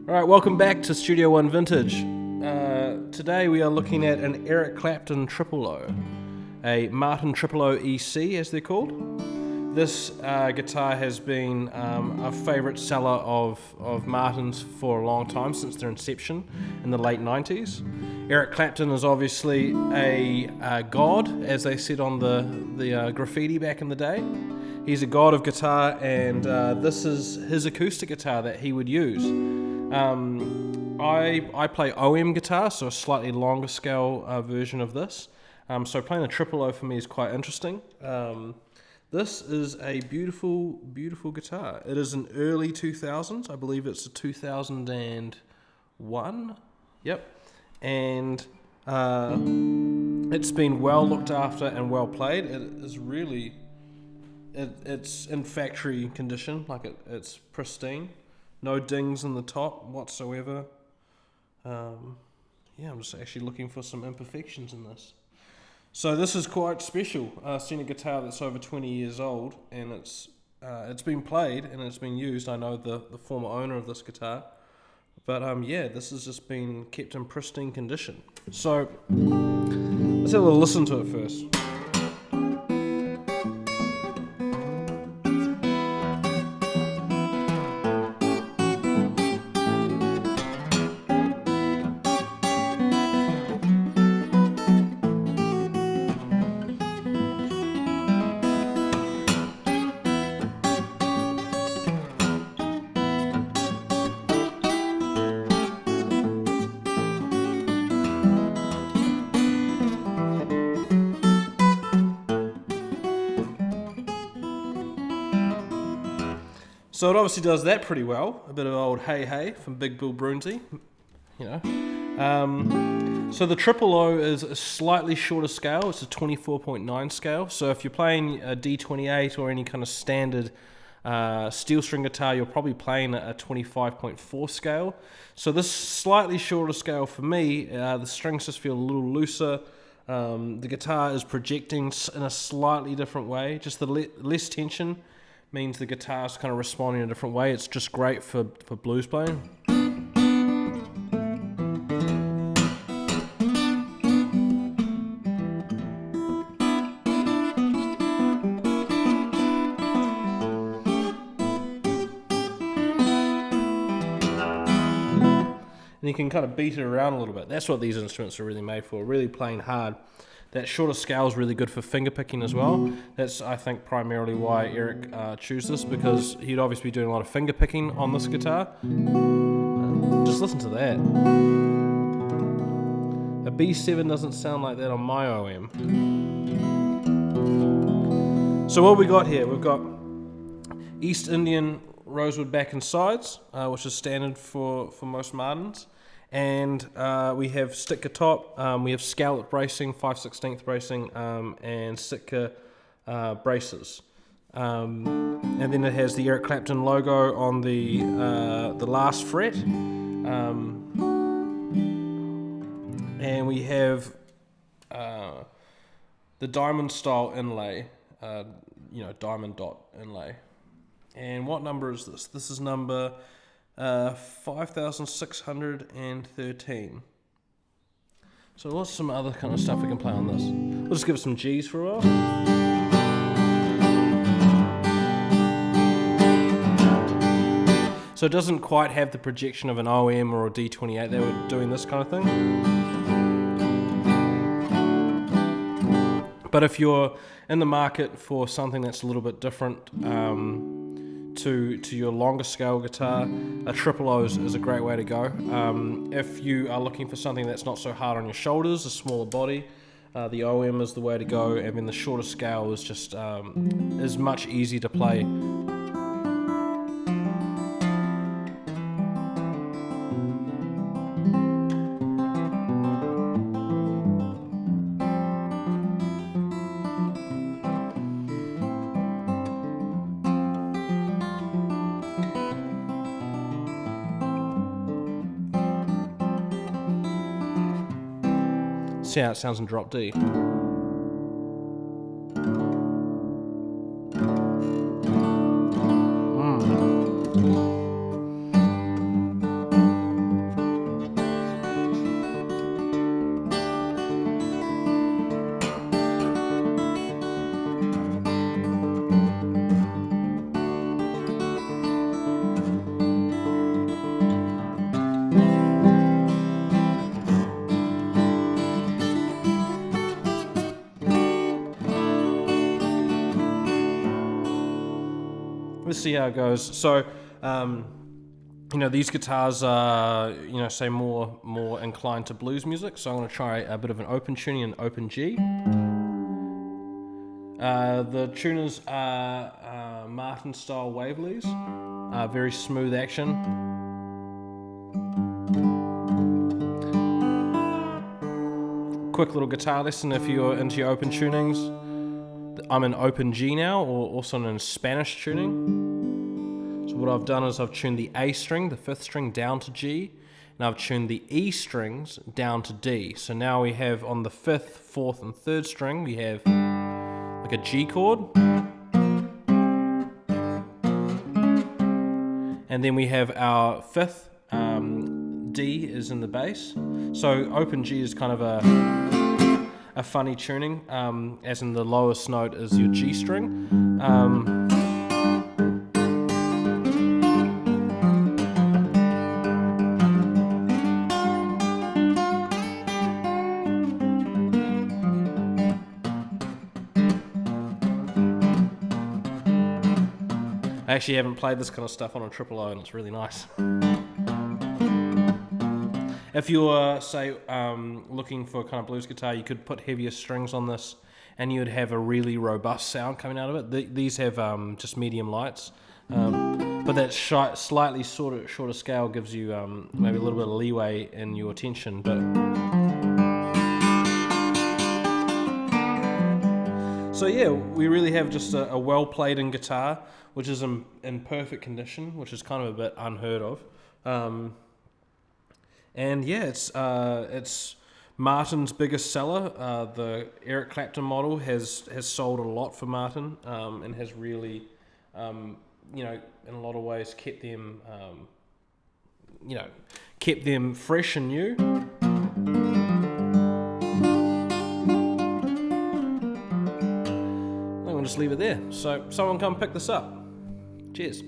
Alright, welcome back to Studio One Vintage. Today we are looking at an Eric Clapton Triple O, a Martin Triple O EC as they're called. This guitar has been a favourite seller of Martin's for a long time, since their inception in the late 90s. Eric Clapton is obviously a god, as they said on the graffiti back in the day. He's a god of guitar, and this is his acoustic guitar that he would use. I play OM guitar, so a slightly longer scale version of this. So playing a Triple O for me is quite interesting. This is a beautiful, beautiful guitar. It is an early 2000s. I believe it's a 2001. Yep. And it's been well looked after and well played. It is really... It's in factory condition, like it's pristine. No dings in the top whatsoever. I'm just actually looking for some imperfections in this. So this is quite special. Seeing a guitar that's over 20 years old, and it's been played and it's been used. I know the former owner of this guitar, but this has just been kept in pristine condition. So let's have a little listen to it first. So it obviously does that pretty well. A bit of old hey hey from Big Bill Brunsey, So the Triple O is a slightly shorter scale. It's a 24.9 scale. So if you're playing a D28 or any kind of standard steel string guitar, you're probably playing a 25.4 scale. So this slightly shorter scale for me, the strings just feel a little looser. The guitar is projecting in a slightly different way. Just the less tension means the guitar's kind of responding in a different way. It's just great for blues playing. And you can kind of beat it around a little bit. That's what these instruments are really made for, really playing hard. That shorter scale is really good for finger picking as well. That's, I think, primarily why Eric chose this, because he'd obviously be doing a lot of finger picking on this guitar. Just listen to that. A B7 doesn't sound like that on my OM. So what we got here, we've got East Indian rosewood back and sides, which is standard for most Martins. And we have Sitka top, we have scallop bracing, 5/16 bracing, and Sitka braces. And then it has the Eric Clapton logo on the last fret. And we have the diamond style inlay, diamond dot inlay. And what number is this? This is number 5,613. So what's some other kind of stuff we can play on this? We'll just give it some G's for a while. So it doesn't quite have the projection of an OM or a D28. They were doing this kind of thing. But if you're in the market for something that's a little bit different, to your longer scale guitar, a Triple O is a great way to go. If you are looking for something that's not so hard on your shoulders, a smaller body, the OM is the way to go, and then the shorter scale is just is much easier to play. See how it sounds in drop D. let's see how it goes. So, these guitars are, say more inclined to blues music. So I'm going to try a bit of an open tuning in open G. The tuners are Martin style Waveleys, very smooth action. Quick little guitar lesson if you're into your open tunings. I'm in open G now, or also in Spanish tuning. So what I've done is I've tuned the A string, the 5th string, down to G, and I've tuned the E strings down to D. So now we have on the 5th, 4th, and 3rd string, we have like a G chord. And then we have our 5th, D is in the bass. So open G is kind of a funny tuning, as in the lowest note is your G string. I actually haven't played this kind of stuff on a triple O, and it's really nice. If you're, say, looking for a kind of blues guitar, you could put heavier strings on this, and you'd have a really robust sound coming out of it. These have just medium lights, but that slightly shorter scale gives you maybe a little bit of leeway in your tension. But so yeah, we really have just a well-played-in guitar, which is in perfect condition, which is kind of a bit unheard of. And yeah, it's Martin's biggest seller. The Eric Clapton model has sold a lot for Martin, and has really, in a lot of ways kept them, kept them fresh and new. I'm gonna just leave it there. So someone come pick this up. Cheers.